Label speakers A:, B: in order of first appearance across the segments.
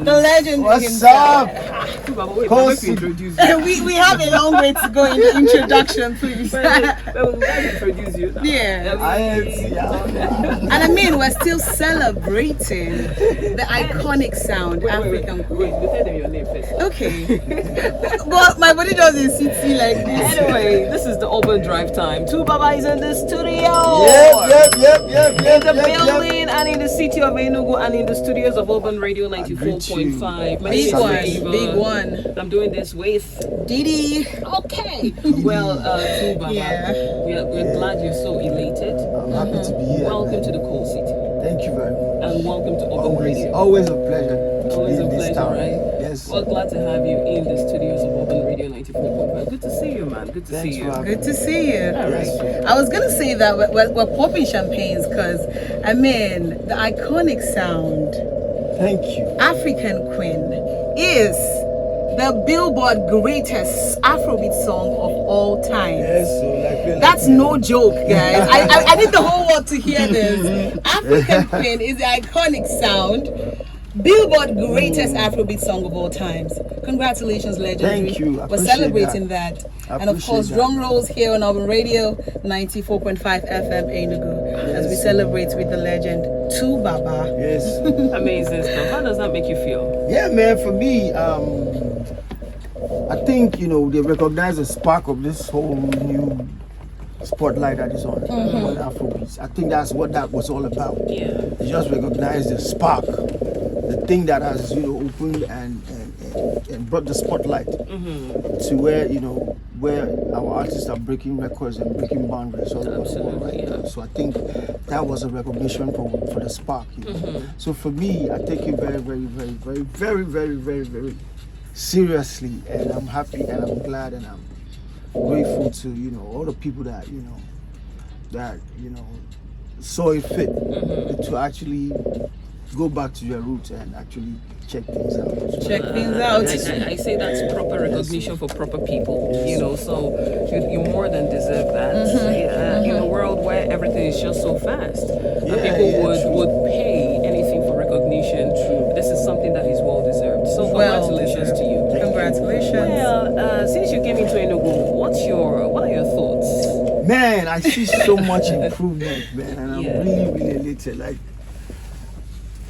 A: The legend.
B: What's up?
A: We have a long way to go in the introduction, please.
C: Introduce you.
A: Yeah. And I mean, we're still celebrating the iconic sound, African Queen.
C: Wait, you tell them your name first.
A: Okay. But my body doesn't sit like this.
C: Anyway, this is the Urban Drive time. Two Baba is in the studio.
B: Yep.
C: In the building and in the city of Enugu and in the studios of Urban Radio 94.5.
A: Big one.
C: I'm doing this with
A: Didi.
C: Okay. Well, Two Baba.
A: Yeah.
C: We're glad you're so elated.
B: I'm happy to be here.
C: Welcome to the cool city.
B: Thank you very much.
C: And welcome to Urban Radio.
B: Always a pleasure.
C: Always a
B: in this
C: pleasure,
B: town.
C: right?
B: Yes.
C: Well, glad to have you in the studios of Urban Radio 94.5. Good to see you, man. Good to
B: Thanks
C: see
B: for
C: you.
B: having
A: Good to see you.
C: All right.
A: I was gonna say that we're popping champagnes because I mean the iconic sound
B: Thank you.
A: African Queen is the Billboard greatest Afrobeat song of all time.
B: Yes, so
A: That's no joke, guys. I need the whole world to hear this. African Queen is the iconic sound. Billboard greatest Afrobeat song of all times. Congratulations, legendary.
B: Thank you. I
A: We're
B: appreciate
A: celebrating that. And of course, drum rolls here on Urban Radio 94.5 FM Enugu as we celebrate with the legend Two Baba.
B: Yes.
C: Amazing stuff. How does that make you feel?
B: Yeah, man. For me, I think they recognize the spark of this whole new spotlight that is on Afrobeats. I think that's what that was all about.
C: Yeah.
B: They just recognize the spark, the thing that has opened and brought the spotlight to where our artists are breaking records and breaking boundaries all over the world right now. So I think that was a recognition for the spark. So for me, I take it very, very, very, very, very, very, very, very seriously, and I'm happy and I'm glad and I'm grateful to all the people that saw it fit to actually go back to their roots and actually check things out.
C: I say that's proper recognition for proper people, so you more than deserve that. In a world where everything is just so fast, people would pay anything for recognition. This is something that is well deserved. So congratulations to you.
A: Congratulations.
C: Well, since you came into Enugu, what are your thoughts?
B: Man, I see so much improvement, man, and I'm really, really elated. Like,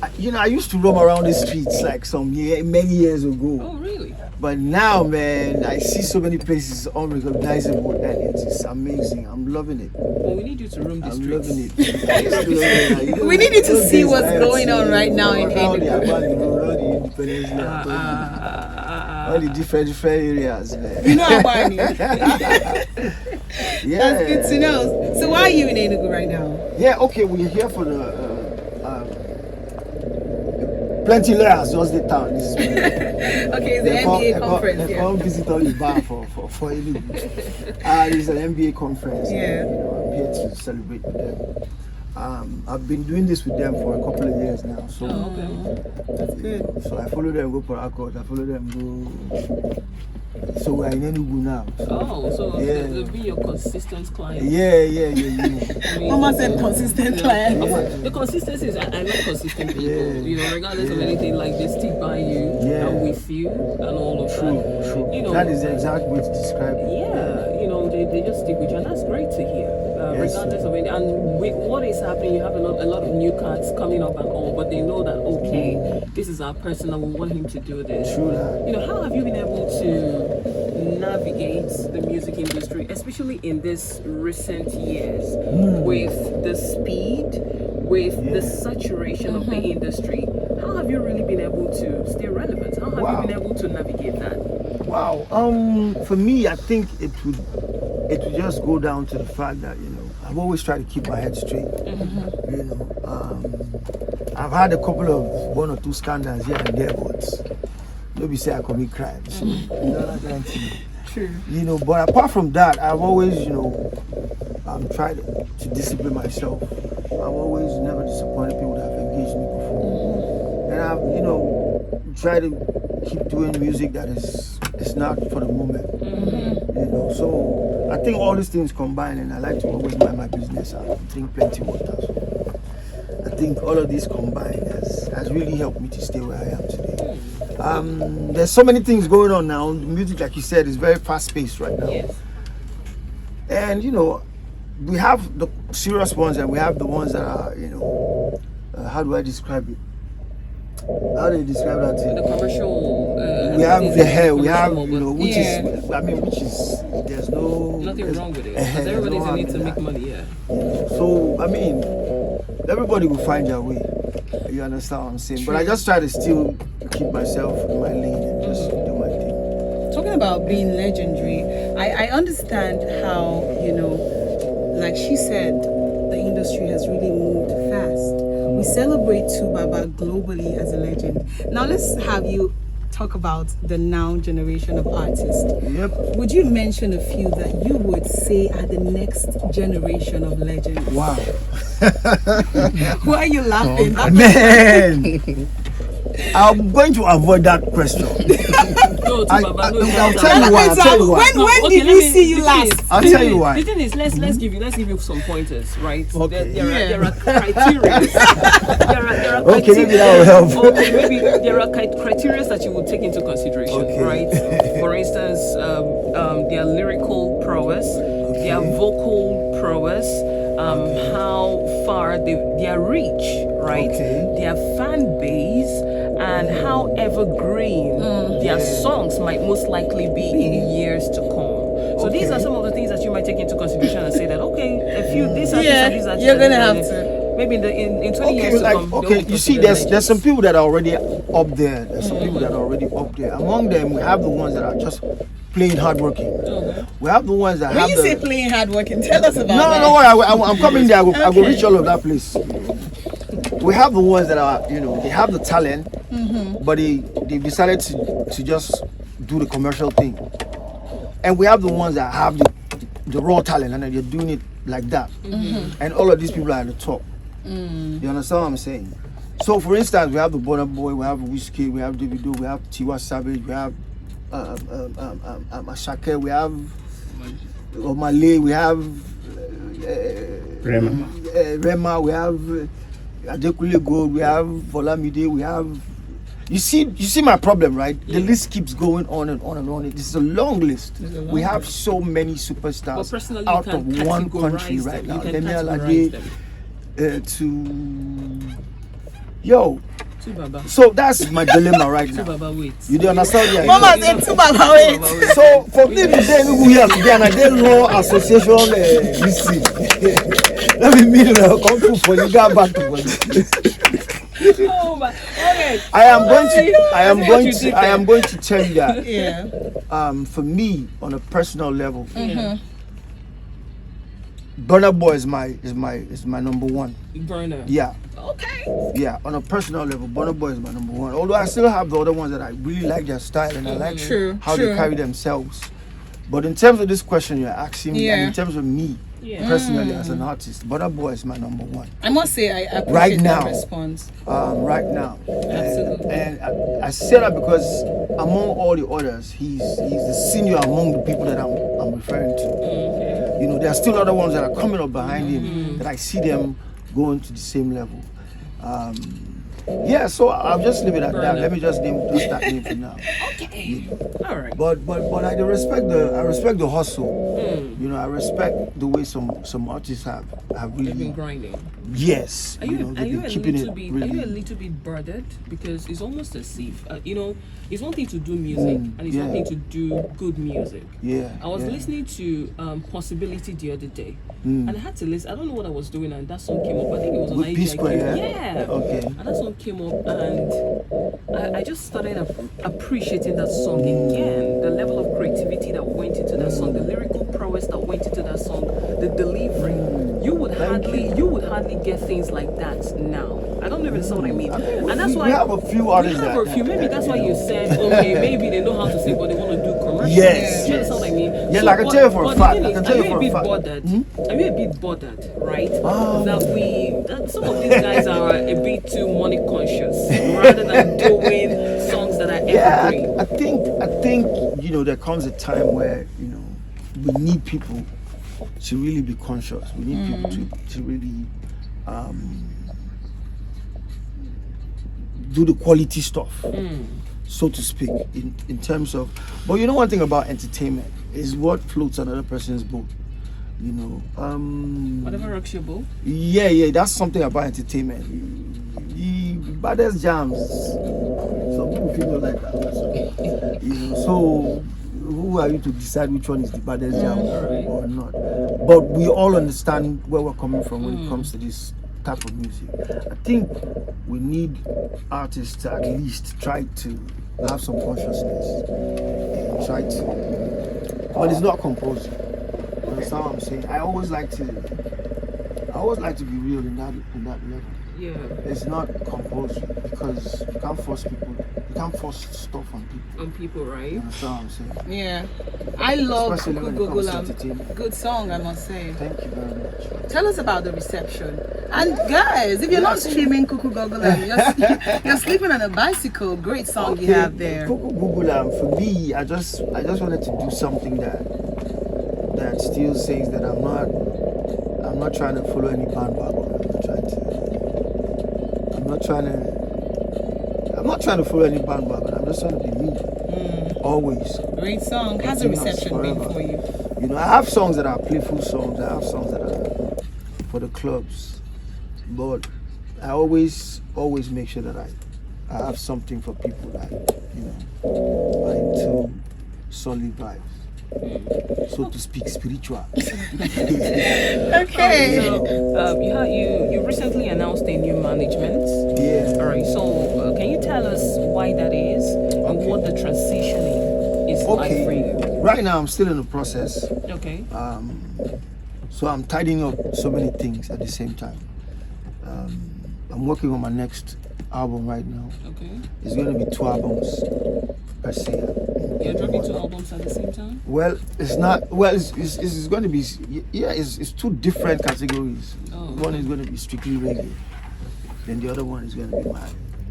B: I used to roam around the streets like many years ago.
C: Oh, really?
B: But now, man, I see so many places unrecognizable, and it's amazing. I'm loving it.
C: Well, we need you to roam the streets.
B: I'm loving it.
A: We need you to see what's going on right now in Enugu.
B: All the different areas, man.
A: You know how I mean.
B: Yeah.
A: That's good to know. So why are you in Enugu right now?
B: Yeah, okay, we're here for the Plenty Layers, just the town.
A: Okay, it's the NBA conference.
B: They come visit all the bar for Enugu. It's an NBA conference.
A: Yeah.
B: I'm here to celebrate with them. I've been doing this with them for a couple of years now. So
A: That's good.
B: So I follow them go for Accord. I follow them go. So we're in Enugu now.
C: Oh, so they'll be your consistent client.
B: Yeah.
A: Mama said consistent client.
C: The consistency is, I know consistent people, regardless of anything, like they stick by you and with you and all of that.
B: True. That is the exact way to describe it.
C: Yeah, they just stick with you, and that's great to hear. Regardless of it, and with what is happening, you have a lot of new cards coming up and all, but they know that this is our person and we want him to do this.
B: True that.
C: How have you been able to navigate the music industry, especially in this recent years, with the speed, with the saturation of the industry? How have you really been able to stay relevant? How have you been able to navigate that?
B: Wow. For me, I think it would just go down to the fact that I've always tried to keep my head straight. I've had a couple of one or two scandals here and there, but nobody say I commit crimes. So, that kind of thing.
A: True.
B: But apart from that, I've always tried to discipline myself. I've always never disappointed people that have engaged me before, and I've tried to keep doing music that is not for the moment. So I think all these things combined, and I like to always mind my business and drink plenty of water. So I think all of this combined has really helped me to stay where I am today. There's so many things going on now. Music, like you said, is very fast-paced right now.
C: Yes.
B: And we have the serious ones, and we have the ones that are, how do I describe it? How do you describe that thing?
C: The commercial.
B: We have the hair, we have,
C: commercial,
B: which
A: Yeah.
B: is, which is, there's
C: nothing wrong with it. Because everybody's in need to make money. Yeah.
B: So, everybody will find their way. You understand what I'm saying? But I just try to still keep myself in my lane and just do my thing.
A: Talking about being legendary, I understand how, like she said, the industry has really moved fast. We celebrate Tubaba globally as a legend. Now let's have you talk about the now generation of artists.
B: Yep.
A: Would you mention a few that you would say are the next generation of legends?
B: Wow.
A: Why are you laughing?
B: Man. I'm going to avoid that question.
C: No, Tubaba, no,
B: I'll tell you why. I'll tell you why.
A: When did we see you last?
B: I'll tell you why.
C: The thing is, let's give you some pointers, right?
B: Okay.
C: There are criteria. there are
B: Okay, maybe that will help.
C: Okay, maybe there are criteria that you will take into consideration,
B: Okay.
C: right? For instance, their lyrical prowess, their vocal prowess, how far their reach, right?
B: Okay.
C: Their fan base, and how evergreen their songs might most likely be in years to come. So these
B: Okay.
C: are some of the things that you might take into consideration and say that, okay, a few these are these are
A: you're gonna have to.
C: maybe in 20 years to
B: Like,
C: come.
B: okay, you see, there's some people that are already up there. There's some people that are already up there. Among them, we have the ones that are just plain hardworking. We have the ones that
A: When
B: have
A: you
B: the.
A: say playing hard working, tell us about
B: No,
A: that.
B: no, no. I'm coming there. I will
A: Okay.
B: reach all of that place. We have the ones that are, they have the talent, but they've decided to just do the commercial thing. And we have the ones that have the raw talent and they're doing it like that. And all of these people are at the top. You understand what I'm saying? So, for instance, we have the Burna Boy, we have Whiskey, we have Davido, we have Tiwa Savage, we have Ashake, we have Omale, we have Rema, we have Adekule Gold, we have Volamide, we have. You see my problem, right?
C: Yeah.
B: The list keeps going on and on and on. This is a long list. We have so many superstars
C: personally,
B: out
C: you
B: of
C: can
B: one country
C: categorize
B: right
C: them.
B: now.
C: You can
B: Demi
C: categorize
B: Alade,
C: them.
B: yo.
C: Tubaba.
B: So that's my dilemma right now.
C: Tubaba, wait.
B: You do understand? Yeah.
A: Mama said Tubaba, wait.
B: So for me to say who we are today, and I did law association this thing. Let me meet come to for you get back to police.
C: Oh my. Okay.
B: I am going to tell you that
A: Yeah.
B: for me on a personal level, Burna Boy is my number one.
C: Burner.
B: Yeah.
A: Okay.
B: Yeah, on a personal level, Burna Boy is my number one. Although I still have the other ones that I really like their style and I like
A: True,
B: how
A: true.
B: they carry themselves. But in terms of this question you're asking me, and
A: Yeah.
B: in terms of me
C: Yeah.
B: personally as an artist, Burna Boy is my number one
A: I must say, I appreciate
B: Right now.
A: that response.
B: right now.
C: Absolutely.
B: And I say that because among all the others, he's the senior among the people that I'm referring to.
C: Okay.
B: There are still other ones that are coming up behind him that I see them going to the same level. So I'll just leave it at that. Let me just name that name for now.
C: Okay. All right.
B: But I respect the hustle. I respect the way some artists have
C: You've been
B: really.
C: grinding.
B: Yes.
C: Are you
B: they've
C: a
B: been keeping
C: little
B: it
C: bit
B: really.
C: are you a little bit bothered? Because it's almost as if it's one thing to do music and it's one
B: yeah.
C: thing to do good music.
B: Yeah.
C: I was
B: yeah.
C: listening to Possibility the other day, and I had to listen. I don't know what I was doing, and that song came up. I think it was on
B: With
C: IGIQ.
B: P-Square, yeah?
C: Yeah.
B: Okay.
C: And that song came up, and I just started appreciating that song again. The level of creativity that went into that song, the lyrical prowess that went into that song, the delivery. You would hardly get things like that now. I don't know if you know what I mean. And that's why
B: we have a few artists
C: we have a few. Maybe that's why you said, okay, maybe they know how to sing, but they want to do commercial.
B: Yes,
C: Do you
B: yes.
C: understand what I mean?
B: Yeah, like I can tell you for a
C: but the
B: fact.
C: thing
B: I
C: is,
B: can tell you for a fact.
C: Are you a bit bothered, right? That some of these guys are a bit too money conscious rather than doing songs that are evergreen.
B: I think there comes a time where we need people to really be conscious. We need people to really do the quality stuff. so to speak, in terms of. But you know, one thing about entertainment is what floats another person's boat. You know,
C: Whatever rocks your boat.
B: yeah, that's something about entertainment. The baddest jams. Some people feel like that. Also. You know, so who are you to decide which one is the baddest jam or not? But we all understand where we're coming from when it comes to this type of music. I think we need artists to at least try to have some consciousness and try to, but it's not composing. You understand what I'm saying? I always like to be real in that level.
C: Yeah.
B: It's not compulsory because you can't force people. You can't force stuff on people.
C: On people, right?
B: You understand what I'm saying?
A: Yeah. I love
B: Especially
A: Kuku
B: when it comes to
A: Gogolam.
B: entertainment.
A: Good song, I must say.
B: Thank you very much.
A: Tell us about the reception. And guys, if you're not streaming Kuku Gogolam, you're sleeping on a bicycle. Great song you have there.
B: Kuku Gogolam, for me, I just wanted to do something that still says that I'm not trying to follow any bandwagon. I'm not trying to follow any bandwagon. I'm just trying to be me. Always.
A: Great song. How's the reception been for you?
B: You know, I have songs that are playful songs. I have songs that are for the clubs. But I always make sure that I have something for people that, you know, are into solid vibes. So to speak, spiritual.
A: Okay.
C: So you recently announced a new management.
B: Yeah.
C: All right. So can you tell us why that is and what the transitioning is like for you?
B: Right now, I'm still in the process.
C: Okay.
B: So I'm tidying up so many things at the same time. I'm working on my next album right now.
C: Okay.
B: It's going to be 2 albums per se.
C: You're dropping 2 albums at the same time?
B: Well, it's not. Well, it's going to be. Yeah, it's 2 different categories.
C: Oh,
B: One is going to be strictly reggae, then the other one is going to be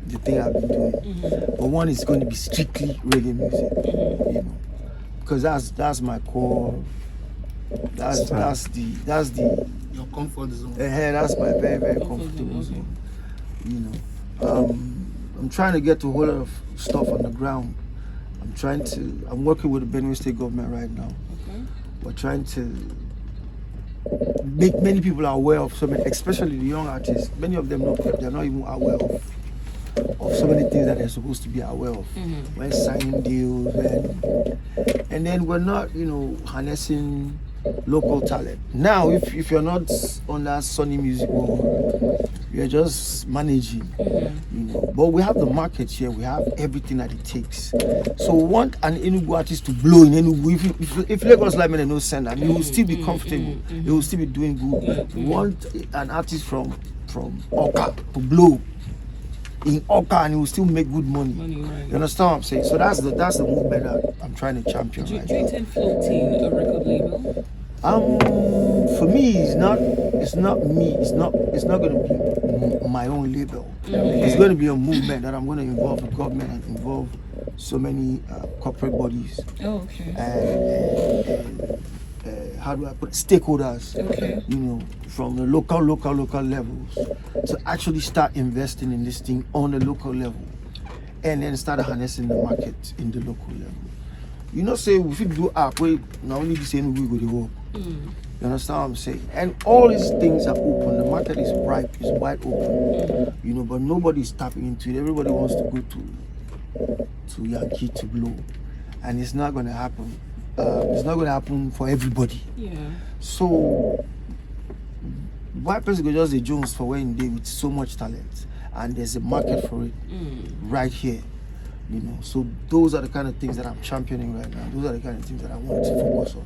B: the thing I've been doing. But one is going to be strictly reggae music, you know, because that's my core. That's the
D: your comfort zone.
B: that's my very, very comfortable zone. You know, I'm trying to get a whole lot of stuff on the ground. I'm working with the Benue State government right now.
C: Okay.
B: We're trying to make many people aware of so many, especially the young artists. Many of them they're not even aware of so many things that they're supposed to be aware of. When signing deals and then we're not, you know, harnessing local talent. Now if you're not on that Sony music world, you're just managing, you know. But we have the market here, we have everything that it takes. So we want an Enugu artist to blow in Enugu. If Lagos Live no send them, you will still be comfortable, you will still be doing good. We want an artist from Oka to blow in Oka and he will still make good money.
C: Right.
B: You understand what I'm saying? So that's the movement that I'm trying to champion right
C: Do you
B: now.
C: intend floating a record label?
B: For me, it's not me. It's not going to be my own label. It's going to be a movement that I'm going to involve the government and involve so many corporate bodies.
A: Oh, okay.
B: And how do I put it? Stakeholders.
A: Okay.
B: You know, from the local levels to actually start investing in this thing on the local level, and then start harnessing the market in the local level. You know, say if you do app, we not only the same we go to work. You understand what I'm saying? And all these things are open. The market is ripe, it's wide open. You know, but nobody's tapping into it. Everybody wants to go to Yankee to blow, and it's not going to happen. It's not going to happen for everybody.
C: Yeah.
B: So why person go just a Jones for when they with so much talent, and there's a market for it right here. You know, so those are the kind of things that I'm championing right now. Those are the kind of things that I want to focus on.